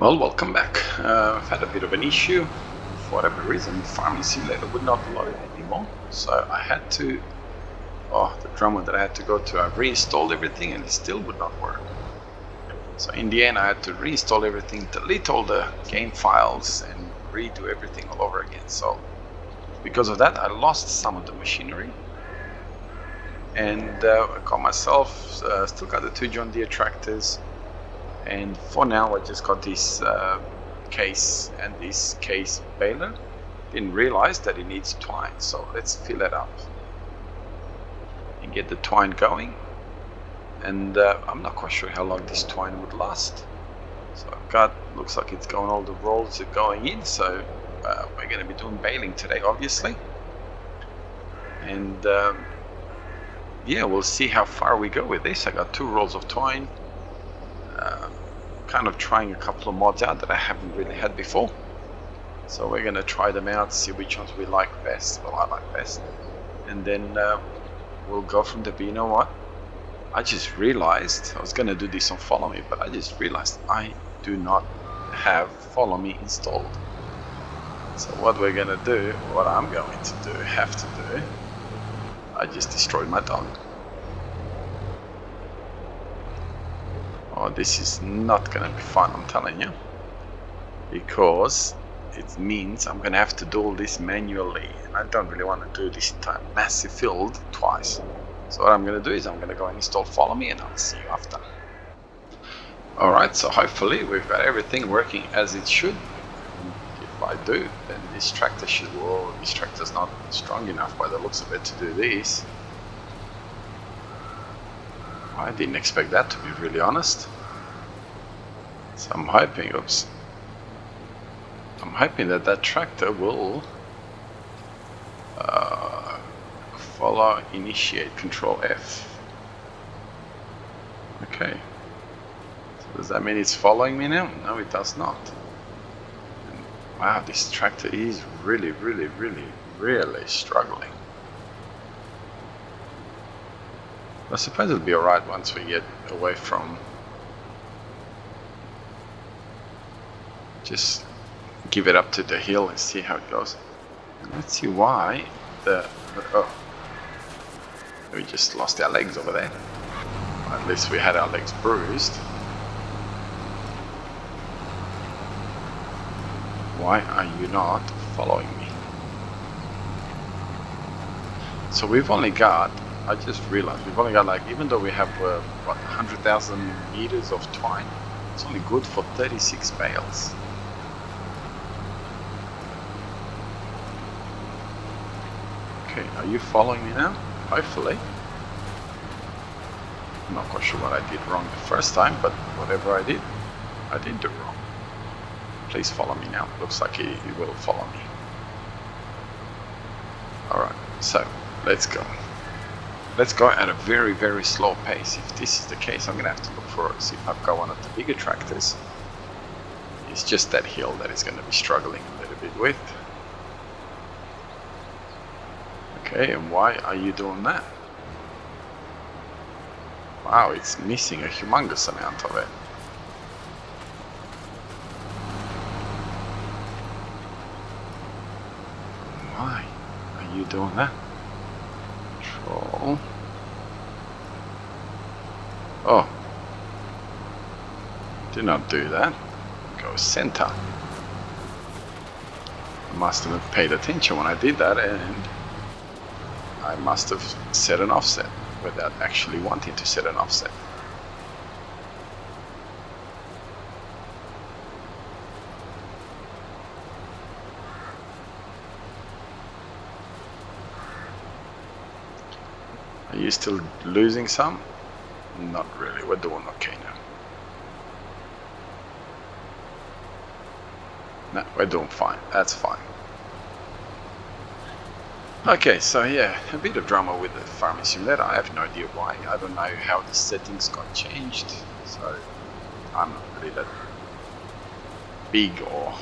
Well, welcome back. I've had a bit of an issue. For whatever reason, Farming Simulator would not load anymore. So I had to, the drummer that I had to go to, I reinstalled everything and it still would not work. So in the end, I had to reinstall everything, delete all the game files and redo everything all over again. So because of that, I lost some of the machinery. And I got myself, still got the 2 John Deere tractors. And for now, I just got this case and this case baler. Didn't realize that it needs twine, so let's fill it up and get the twine going. And I'm not quite sure how long this twine would last. So I've got, looks like it's going, all the rolls are going in, so we're going to be doing baling today, obviously. And yeah, we'll see how far we go with this. I got 2 rolls of twine. Kind of trying a couple of mods out that I haven't really had before. So we're going to try them out, see which ones we like best, well, I like best. And then we'll go from there. But you know what? I just realized, I was going to do this on Follow Me, but I just realized I do not have Follow Me installed. So what we're going to do, what I'm going to do, have to do, I just destroyed my dog. Oh, this is not going to be fun, I'm telling you. Because it means I'm going to have to do all this manually. And I don't really want to do this entire massive field twice. So what I'm going to do is I'm going to go and install Follow Me and I'll see you after. Alright, so hopefully we've got everything working as it should. And if I do, then this tractor should, whoa, this tractor's not strong enough by the looks of it to do this. I didn't expect that, to be really honest. So I'm hoping, I'm hoping that that tractor will follow, initiate, Control F. Okay. So does that mean it's following me now? No, it does not. And wow, this tractor is really struggling. I suppose it'll be alright once we get away from, just give it up to the hill and see how it goes. And let's see why we just lost our legs over there. At least we had our legs bruised. Why are you not following me? So we've only got, I just realized we've only got, like, even though we have what, 100,000 meters of twine, it's only good for 36 bales. Okay, are you following me now? Hopefully. I'm not quite sure what I did wrong the first time, but whatever I did do wrong. Please follow me now. Looks like he will follow me. Alright, so let's go. Let's go at a very slow pace. If this is the case, I'm gonna have to look for, see if I've got one of the bigger tractors. It's just that hill that is gonna be struggling a little bit with. Okay, and why are you doing that? Wow, it's missing a humongous amount of it. Why are you doing that? Control. Oh, do not do that. Go center. I must have paid attention when I did that, and I must have set an offset without actually wanting to set an offset. Are you still losing some? Not really, we're doing okay now. No, we're doing fine, that's fine. Okay, so yeah, a bit of drama with the Farming Simulator. I have no idea why. I don't know how the settings got changed, so I'm not really that big or,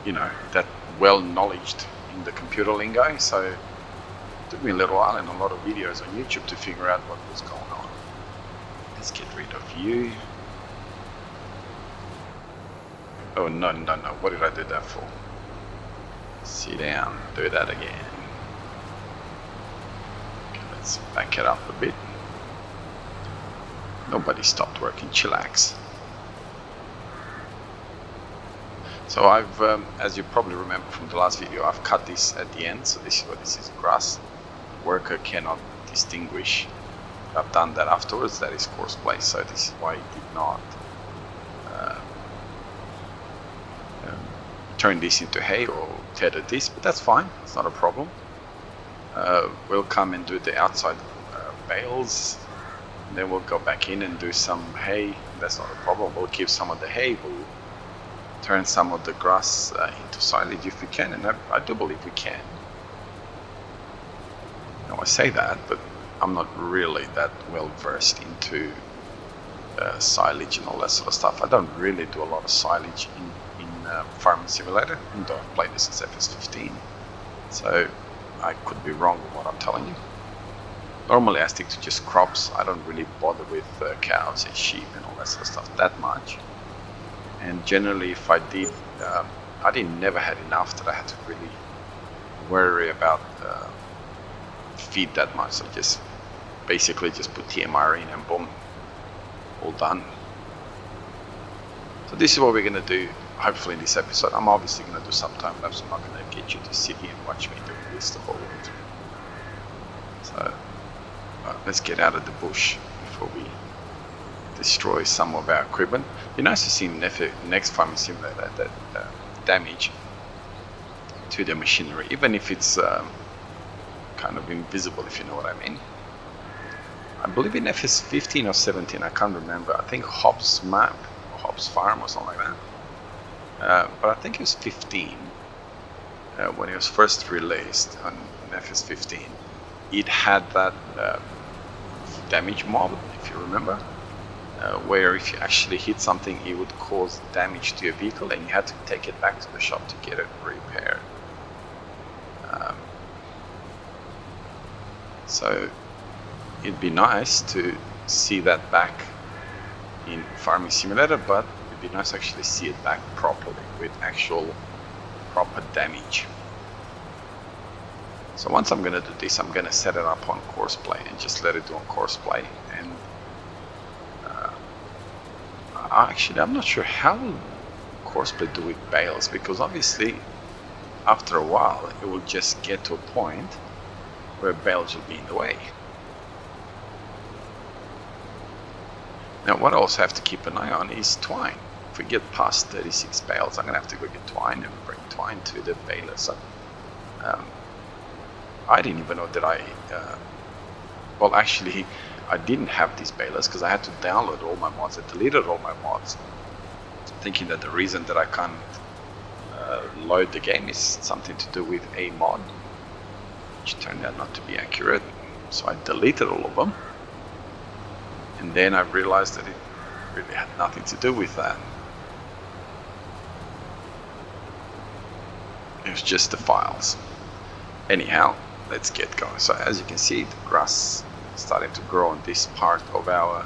you know, that well knowledged in the computer lingo, so it took me a little while and a lot of videos on YouTube to figure out what was going on. Let's get rid of you. Oh, no, no, no. What did I do that for? Sit down. Do that again. Okay, let's back it up a bit. Nobody stopped working. Chillax. So I've, as you probably remember from the last video, I've cut this at the end. So this is what this is, grass. Worker cannot distinguish. I've done that afterwards. That is coarse play. So this is why it did not turn this into hay or tether this, but that's fine. It's not a problem. We'll come and do the outside bales. Then we'll go back in and do some hay. That's not a problem. We'll keep some of the hay. We'll turn some of the grass into silage if we can, and I do believe we can. Now I say that, but I'm not really that well versed into silage and all that sort of stuff. I don't really do a lot of silage in Farming Simulator, and I've played this since FS15, so I could be wrong with what I'm telling you. Normally I stick to just crops. I don't really bother with cows and sheep and all that sort of stuff that much. And generally, if I did, I never had enough that I had to really worry about feed that much. So just basically just put TMR in and boom, all done. So this is what we're going to do, hopefully in this episode. I'm obviously going to do some time lapse. I'm not going to get you to sit here and watch me do this the whole way through. So let's get out of the bush before we destroy some of our equipment. It'd be nice to see in next Farming Simulator that damage to the machinery, even if it's kind of invisible, if you know what I mean. I believe in FS15 or 17, I can't remember. I think Hobbs Map, or Hobbs Farm or something like that. But I think it was 15 when it was first released on FS15. It had that damage mob, if you remember. Where if you actually hit something, it would cause damage to your vehicle and you had to take it back to the shop to get it repaired. So it'd be nice to see that back in Farming Simulator, but it'd be nice to actually see it back properly with actual proper damage. So once I'm going to do this, I'm going to set it up on course play and just let it do on course play. And actually, I'm not sure how course play do with bales, because obviously after a while it will just get to a point where bales will be in the way. Now what I also have to keep an eye on is twine. If we get past 36 bales, I'm going to have to go get twine and bring twine to the baler. So I didn't even know that well actually I didn't have these balers because I had to download all my mods. I deleted all my mods, thinking that the reason that I can't load the game is something to do with a mod, which turned out not to be accurate. So I deleted all of them, and then I realized that it really had nothing to do with that. It was just the files. Anyhow, let's get going. So as you can see, the grass starting to grow on this part of our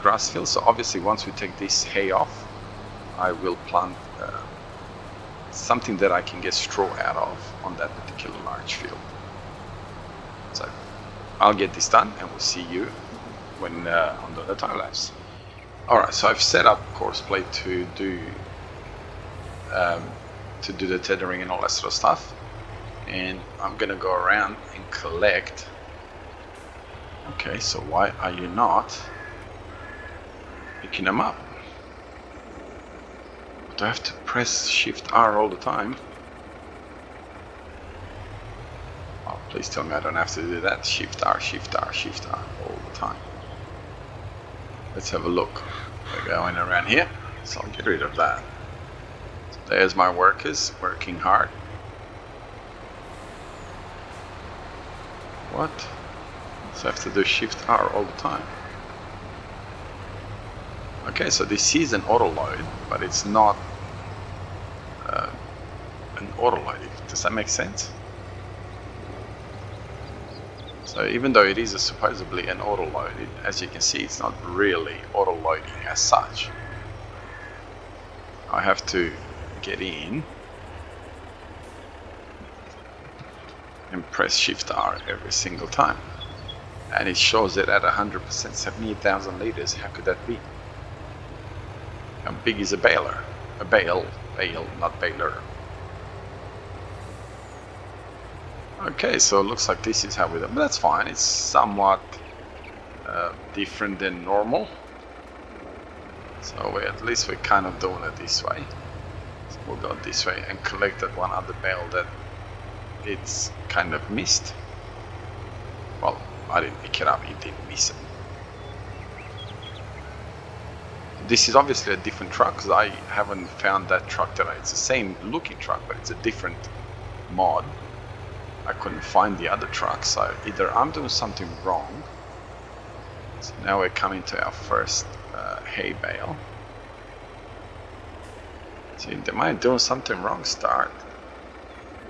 grass field. So obviously once we take this hay off, I will plant something that I can get straw out of on that particular large field. So I'll get this done and we'll see you when on the time lapse. Alright, so I've set up course play to do the tethering and all that sort of stuff, and I'm gonna go around and collect. Okay, so why are you not picking them up? Do I have to press Shift R all the time? Oh, please tell me I don't have to do that. Shift R, Shift R, Shift R all the time. Let's have a look. We're going around here, so I'll get rid of that. So there's my workers working hard. What? So I have to do Shift R all the time. Okay, so this is an auto load, but it's not an auto load. Does that make sense? So even though it is supposedly an auto load, as you can see, it's not really auto loading as such. I have to get in and press Shift R every single time. And it shows it at 100%, 78,000 liters. How could that be? How big is a baler? A bale, not baler. Okay, so it looks like this is how we do it, but that's fine. It's somewhat different than normal. So at least we're kind of doing it this way. So we'll go this way and collect that one other bale that it's kind of missed. Well, I didn't pick it up, it didn't miss it. This is obviously a different truck because I haven't found that truck today. It's the same looking truck, but it's a different mod. I couldn't find the other truck, so either I'm doing something wrong. So now we're coming to our first hay bale. So am I doing something wrong? Start.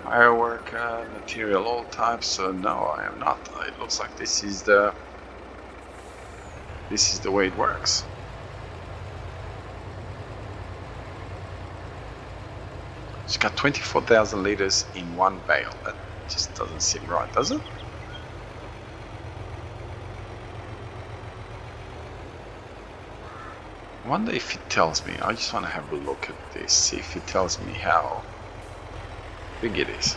Firework, material, all types. So no, I am not. It looks like this is the way it works. It's got 24,000 liters in one bale. That just doesn't seem right, does it? I wonder if it tells me. I just want to have a look at this, see if it tells me how big it is.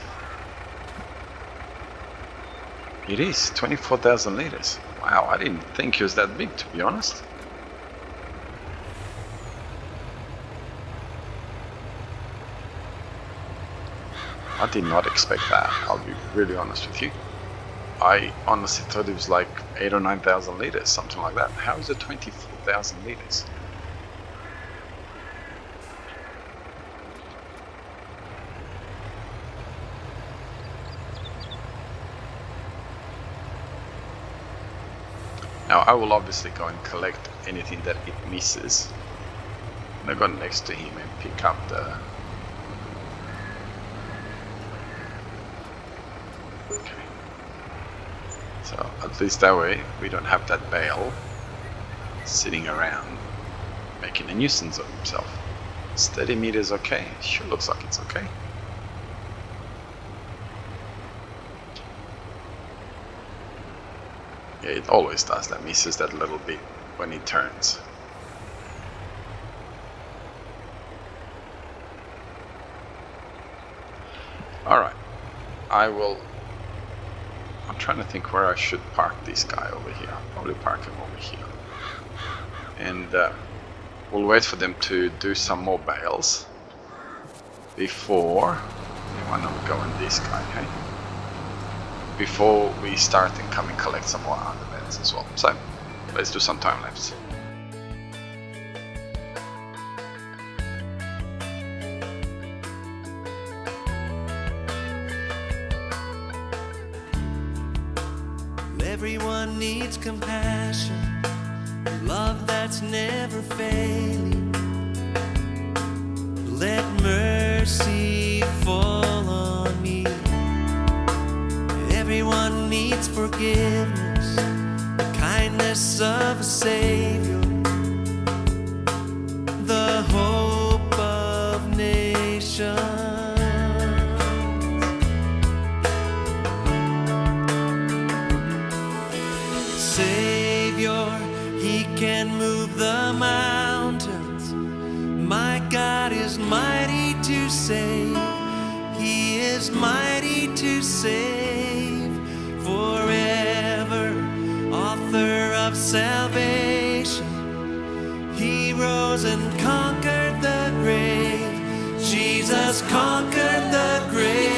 It is 24,000 liters. Wow, I didn't think it was that big, to be honest. I did not expect that, I'll be really honest with you. I honestly thought it was like 8,000 or 9,000 liters, something like that. How is it 24,000 liters? Now I will obviously go and collect anything that it misses. And I go next to him and pick up the... Okay. So at least that way we don't have that bale sitting around making a nuisance of himself. 30 meters okay? Sure looks like it's okay. Yeah, it always does that, misses that little bit when it turns. Alright, I'm trying to think where I should park this guy over here. I'll probably park him over here. And we'll wait for them to do some more bales before... Why not go in this guy, hey? Before we start and come and collect some more other bales as well. So let's do some time lapse. Everyone needs compassion, love that's never failing. Let mercy fall on me. Everyone needs forgiveness, the kindness of a Savior, the hope of nations. Savior, He can move the mountains. My God is mighty to save. He is mighty to save forever, author of salvation. He rose and conquered the grave. Jesus conquered the grave.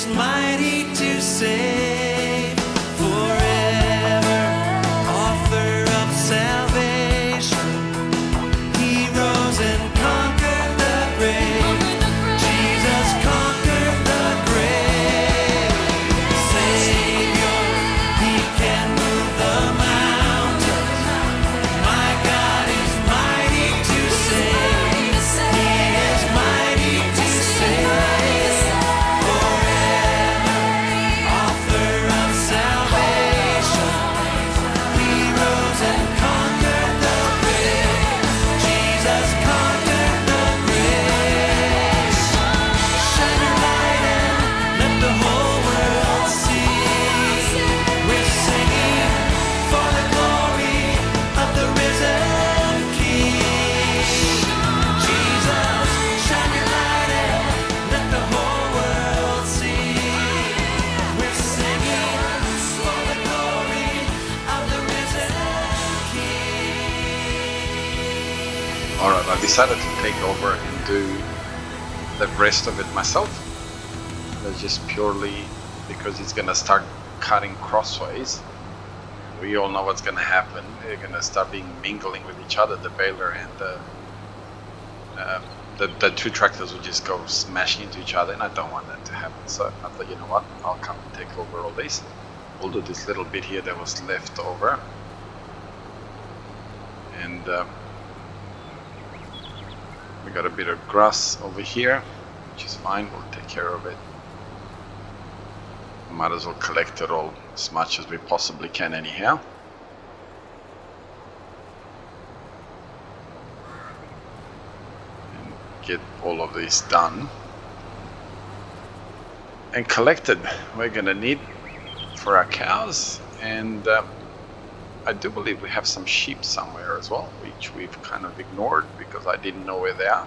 is mighty to save forever. Author of salvation, he rose and conquered the grave. Jesus conquered the grave. Savior, he can move the mountains. My God is mighty to save. He is mighty to save forever. Author of salvation, he rose and conquered the grave. Jesus conquered the grave. Shine your light and let the whole world see. We're singing for the glory of the risen King. Jesus, shine your light and let the whole world see. We're singing for the glory of the risen King. Alright, I decided to take over and do the rest of it myself. That's just purely because it's gonna start cutting crossways. We all know what's gonna happen. They're gonna start mingling with each other, the baler and the two tractors will just go smashing into each other, and I don't want that to happen. So I thought, you know what, I'll come and take over all this. We'll do this little bit here that was left over. And we got a bit of grass over here, which is fine, we'll take care of it. Might as well collect it all as much as we possibly can anyhow. And get all of this done and collected. We're gonna need for our cows, and I do believe we have some sheep somewhere as well, which we've kind of ignored because I didn't know where they are.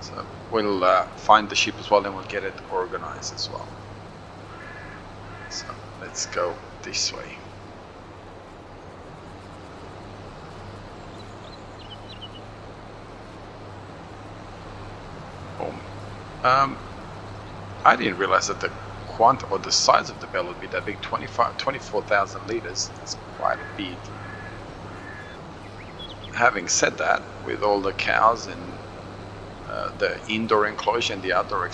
So we'll find the sheep as well, and we'll get it organized as well. So let's go this way. Boom. I didn't realize that the or the size of the bell would be that big. 24,000 liters. That's quite big. Having said that, with all the cows and the indoor enclosure and the outdoor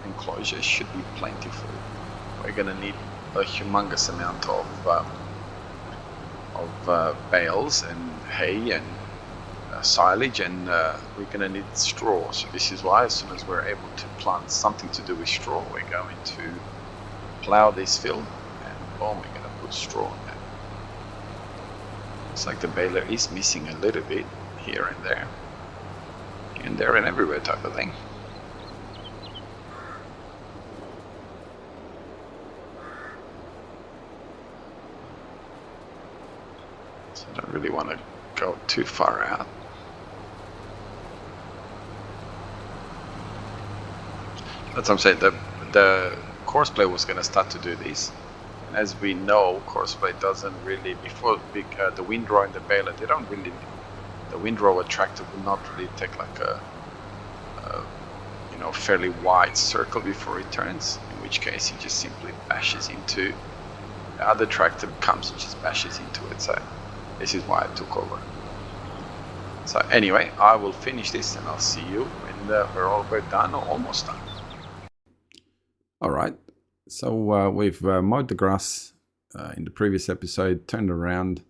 enclosure should be plentiful. We're gonna need a humongous amount of bales and hay and silage, and we're gonna need straw. So this is why, as soon as we're able to plant something to do with straw, we're going to plow this field, and boom, we're gonna put straw on it. Looks like the baler is missing a little bit here and there and everywhere type of thing. So I don't really want to go too far out. That's what I'm saying. The courseplay was going to start to do this. And as we know, courseplay doesn't really, before the windrow and the baler, they don't really, the windrow tractor will not really take like a fairly wide circle before it turns, in which case he just simply bashes into the other tractor, comes and just bashes into it. So this is why I took over. So anyway, I will finish this and I'll see you when we're done or almost done. All right, so we've mowed the grass in the previous episode, turned around,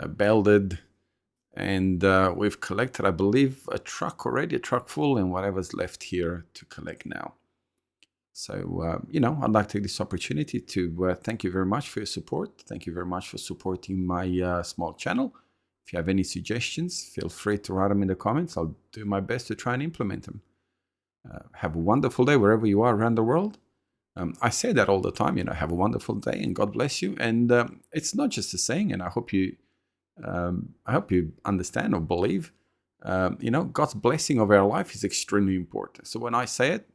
belted, and we've collected, I believe, a truck full, and whatever's left here to collect now. So, I'd like to take this opportunity to thank you very much for your support. Thank you very much for supporting my small channel. If you have any suggestions, feel free to write them in the comments. I'll do my best to try and implement them. Have a wonderful day wherever you are around the world. I say that all the time, have a wonderful day and God bless you. And it's not just a saying, and I hope you understand or believe, God's blessing of our life is extremely important. So when I say it,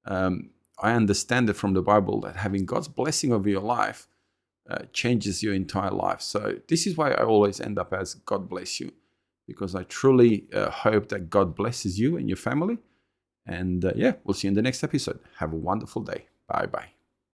I understand it from the Bible that having God's blessing over your life changes your entire life. So this is why I always end up as God bless you, because I truly hope that God blesses you and your family, And yeah, we'll see you in the next episode. Have a wonderful day. Bye bye.